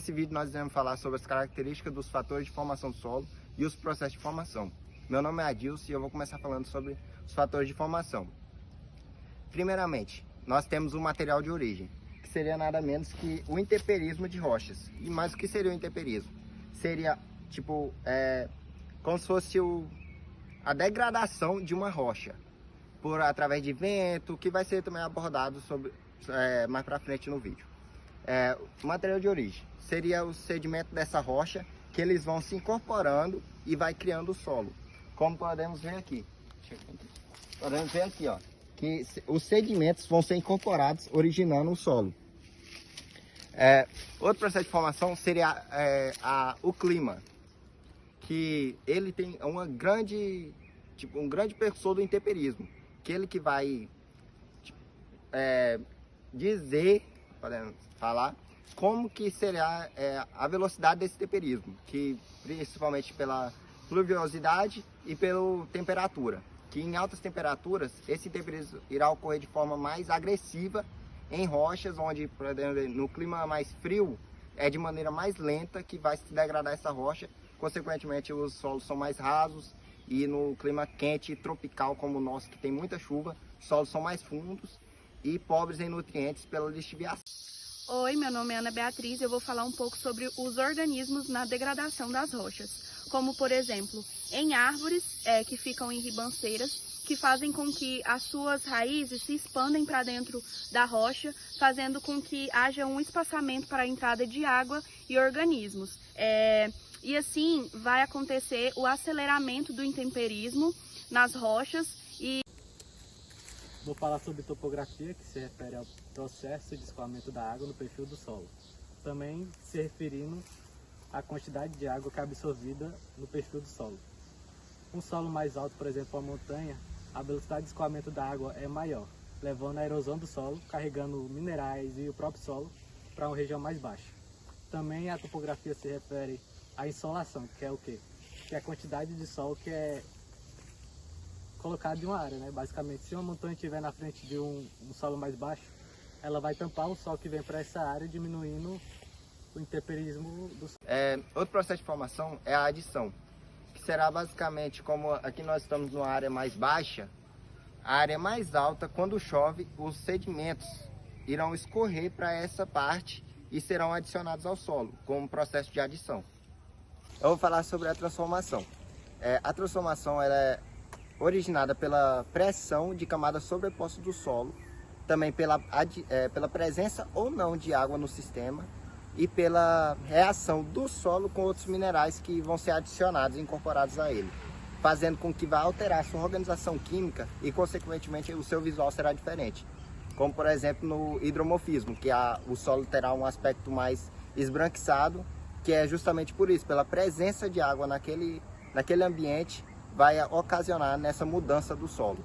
Nesse vídeo nós iremos falar sobre as características dos fatores de formação do solo e os processos de formação. Meu nome é Adilson e eu vou começar falando sobre os fatores de formação. Primeiramente, nós temos o material de origem, que seria nada menos que o intemperismo de rochas. E mais o que seria o intemperismo? Seria como se fosse a degradação de uma rocha através de vento, que vai ser também abordado mais para frente no vídeo. O material de origem seria o sedimento dessa rocha, que eles vão se incorporando e vai criando o solo. Como podemos ver aqui. Podemos ver aqui, ó, que os sedimentos vão ser incorporados, originando o solo. Outro processo de formação seria o clima, que ele tem um grande precursor do intemperismo, que ele que vai podemos falar, como que será a velocidade desse temperismo, que principalmente pela pluviosidade e pela temperatura, que em altas temperaturas esse temperismo irá ocorrer de forma mais agressiva em rochas, onde no clima mais frio é de maneira mais lenta que vai se degradar essa rocha, consequentemente os solos são mais rasos, e no clima quente e tropical como o nosso, que tem muita chuva, os solos são mais fundos e pobres em nutrientes pela lixiviação. Oi, meu nome é Ana Beatriz e eu vou falar um pouco sobre os organismos na degradação das rochas, como por exemplo, em árvores que ficam em ribanceiras, que fazem com que as suas raízes se expandem para dentro da rocha, fazendo com que haja um espaçamento para a entrada de água e organismos. E assim vai acontecer o aceleramento do intemperismo nas rochas. Vou falar sobre topografia, que se refere ao processo de escoamento da água no perfil do solo. Também se referindo à quantidade de água que é absorvida no perfil do solo. Um solo mais alto, por exemplo, a montanha, a velocidade de escoamento da água é maior, levando à erosão do solo, carregando minerais e o próprio solo para uma região mais baixa. Também a topografia se refere à insolação, que é o quê? Que é a quantidade de sol que é colocado em uma área, né? Basicamente, se uma montanha estiver na frente de um solo mais baixo, ela vai tampar o sol que vem para essa área, diminuindo o intemperismo do solo. Outro processo de formação é a adição, que será basicamente como aqui nós estamos numa área mais baixa, a área mais alta, quando chove, os sedimentos irão escorrer para essa parte e serão adicionados ao solo, como processo de adição. Eu vou falar sobre a transformação. A transformação ela é originada pela pressão de camadas sobrepostas do solo, também pela presença ou não de água no sistema e pela reação do solo com outros minerais que vão ser adicionados e incorporados a ele, fazendo com que vá alterar a sua organização química e, consequentemente, o seu visual será diferente. Como, por exemplo, no hidromorfismo, que o solo terá um aspecto mais esbranquiçado, que é justamente por isso, pela presença de água naquele ambiente, vai ocasionar nessa mudança do solo.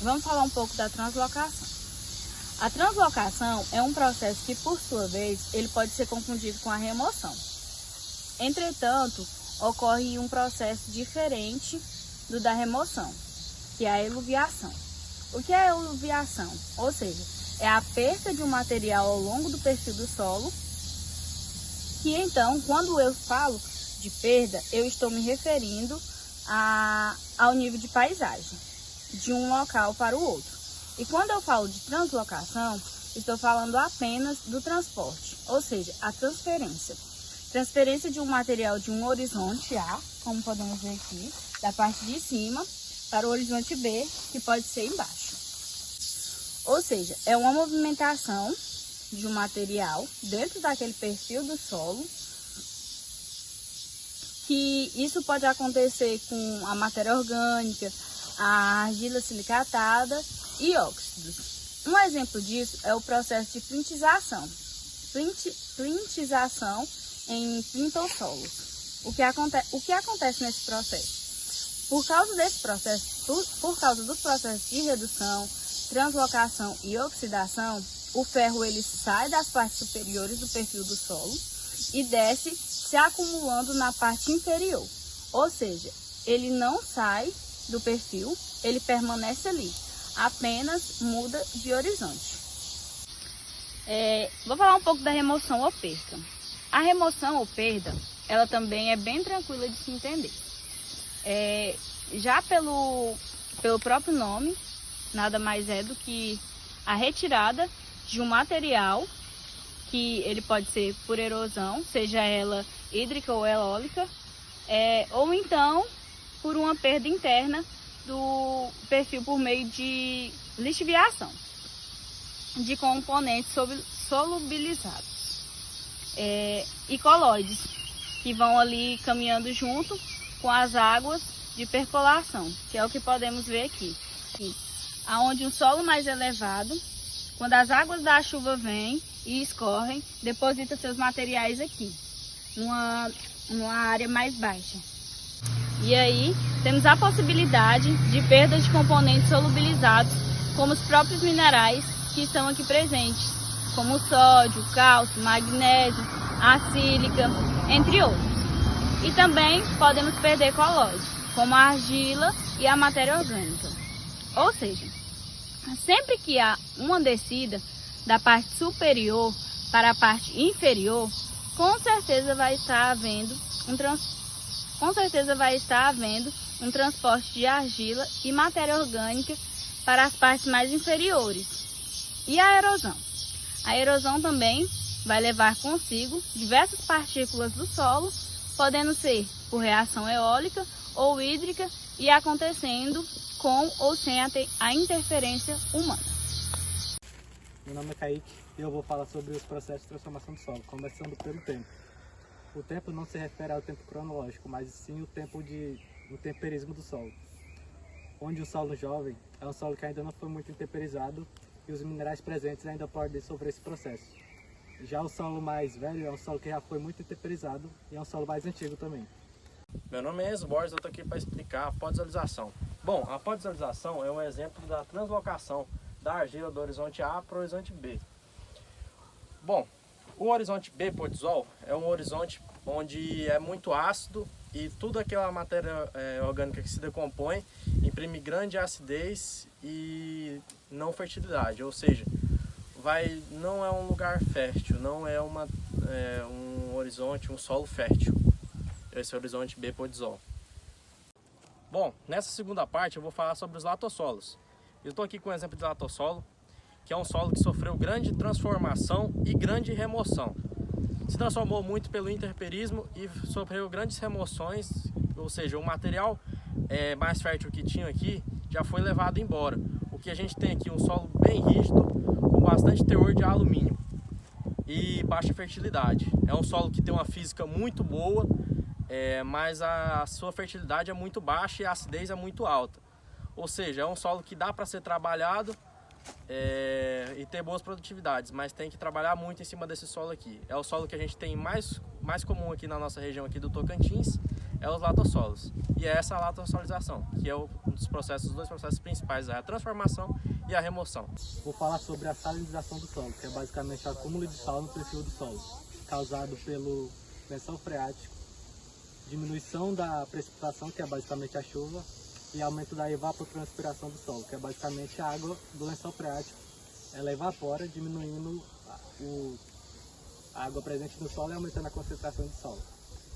Vamos falar um pouco da translocação. A translocação é um processo que, por sua vez, ele pode ser confundido com a remoção. Entretanto, ocorre um processo diferente do da remoção, que é a eluviação. O que é a eluviação? Ou seja, é a perda de um material ao longo do perfil do solo, que então, quando eu falo de perda, eu estou me referindo ao nível de paisagem, de um local para o outro. E quando eu falo de translocação, estou falando apenas do transporte, ou seja, a transferência. Transferência de um material de um horizonte A, como podemos ver aqui, da parte de cima, para o horizonte B, que pode ser embaixo. Ou seja, é uma movimentação de um material dentro daquele perfil do solo, que isso pode acontecer com a matéria orgânica, a argila silicatada e óxidos. Um exemplo disso é o processo de plintização. Plintização em plintossolos. O que acontece nesse processo? Por causa desse processo, por causa dos processos de redução, translocação e oxidação, o ferro ele sai das partes superiores do perfil do solo e desce se acumulando na parte inferior. Ou seja, ele não sai do perfil, ele permanece ali, apenas muda de horizonte. Vou falar um pouco da remoção ou perca. A remoção ou perda, ela também é bem tranquila de se entender. Já pelo próprio nome, nada mais é do que a retirada de um material que ele pode ser por erosão, seja ela hídrica ou eólica, ou então por uma perda interna do perfil por meio de lixiviação de componentes solubilizados, e colóides, que vão ali caminhando junto com as águas de percolação, que é o que podemos ver aqui. Aonde um solo mais elevado, quando as águas da chuva vêm e escorrem, deposita seus materiais aqui, numa área mais baixa. E aí temos a possibilidade de perda de componentes solubilizados, como os próprios minerais que estão aqui presentes, como o sódio, cálcio, magnésio, a sílica, entre outros. E também podemos perder colóides, como a argila e a matéria orgânica. Ou seja, sempre que há uma descida da parte superior para a parte inferior, com certeza vai estar havendo um transporte de argila e matéria orgânica para as partes mais inferiores. E a erosão? A erosão também vai levar consigo diversas partículas do solo, podendo ser por reação eólica ou hídrica e acontecendo com ou sem a interferência humana. Meu nome é Kaique e eu vou falar sobre os processos de transformação do solo, começando pelo tempo. O tempo não se refere ao tempo cronológico, mas sim o temperismo do solo. Onde o solo jovem é um solo que ainda não foi muito temperizado e os minerais presentes ainda podem sofrer esse processo. Já o solo mais velho é um solo que já foi muito temperizado e é um solo mais antigo também. Meu nome é Enzo Borges, eu estou aqui para explicar a podisolização. Bom, a podisolização é um exemplo da translocação da argila do horizonte A para o horizonte B. Bom, o horizonte B podisol é um horizonte onde é muito ácido e toda aquela matéria orgânica que se decompõe imprime grande acidez e não fertilidade, ou seja, não é um lugar fértil, não é um horizonte, um solo fértil, esse horizonte B podisol. Bom, nessa segunda parte eu vou falar sobre os latossolos. Eu estou aqui com um exemplo de latossolo, que é um solo que sofreu grande transformação e grande remoção. Se transformou muito pelo interperismo e sofreu grandes remoções, ou seja, o material mais fértil que tinha aqui já foi levado embora. O que a gente tem aqui é um solo bem rígido, com bastante teor de alumínio e baixa fertilidade. É um solo que tem uma física muito boa, mas a sua fertilidade é muito baixa e a acidez é muito alta. Ou seja, é um solo que dá para ser trabalhado e ter boas produtividades, mas tem que trabalhar muito em cima desse solo aqui. É o solo que a gente tem mais comum aqui na nossa região aqui do Tocantins, é os latossolos. E é essa latossolização, que é um dos os dois processos principais, a transformação e a remoção. Vou falar sobre a salinização do solo, que é basicamente o acúmulo de sal no perfil do solo, causado pelo lençol freático, diminuição da precipitação, que é basicamente a chuva, e aumento da evapotranspiração do solo, que é basicamente a água do lençol freático. Ela evapora, diminuindo a água presente no solo e aumentando a concentração de solo.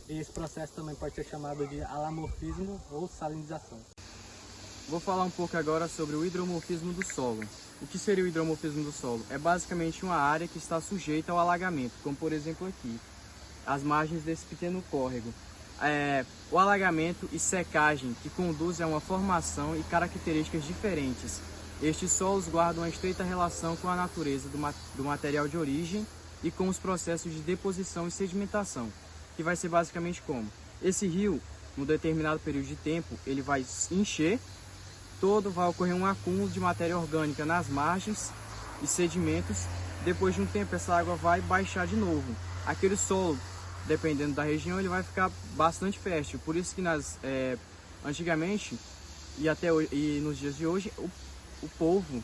E esse processo também pode ser chamado de alamorfismo ou salinização. Vou falar um pouco agora sobre o hidromorfismo do solo. O que seria o hidromorfismo do solo? É basicamente uma área que está sujeita ao alagamento, como por exemplo aqui, as margens desse pequeno córrego. O alagamento e secagem que conduzem a uma formação e características diferentes. Estes solos guardam uma estreita relação com a natureza do material de origem e com os processos de deposição e sedimentação, que vai ser basicamente como? Esse rio, num determinado período de tempo, ele vai encher, vai ocorrer um acúmulo de matéria orgânica nas margens e sedimentos. Depois de um tempo, essa água vai baixar de novo. Aquele solo, dependendo da região, ele vai ficar bastante fértil. Por isso que antigamente e nos dias de hoje, o povo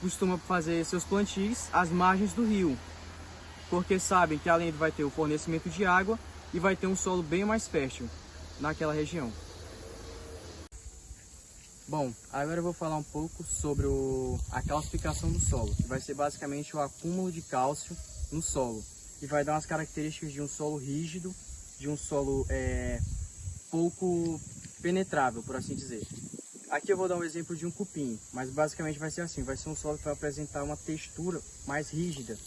costuma fazer seus plantios às margens do rio, porque sabem que além vai ter o fornecimento de água e vai ter um solo bem mais fértil naquela região. Bom, agora eu vou falar um pouco sobre a calcificação do solo, que vai ser basicamente o acúmulo de cálcio no solo. que vai dar umas características de um solo rígido, de um solo pouco penetrável, por assim dizer. Aqui eu vou dar um exemplo de um cupim, mas basicamente vai ser assim, vai ser um solo que vai apresentar uma textura mais rígida.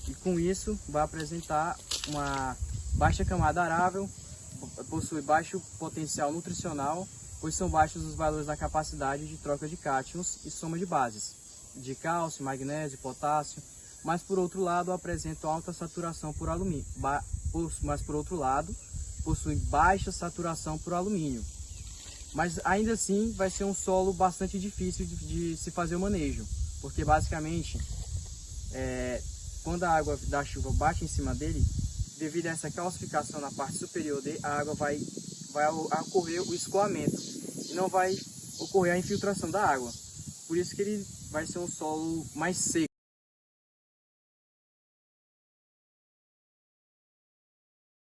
E com isso vai apresentar uma baixa camada arável, possui baixo potencial nutricional, pois são baixos os valores da capacidade de troca de cátions e soma de bases, de cálcio, magnésio, potássio, mas por outro lado apresentam alta saturação por alumínio, mas por outro lado possui baixa saturação por alumínio. Mas ainda assim vai ser um solo bastante difícil de se fazer o manejo, porque basicamente quando a água da chuva bate em cima dele, devido a essa calcificação na parte superior dele, a água vai ocorrer o escoamento e não vai ocorrer a infiltração da água. Por isso que ele vai ser um solo mais seco.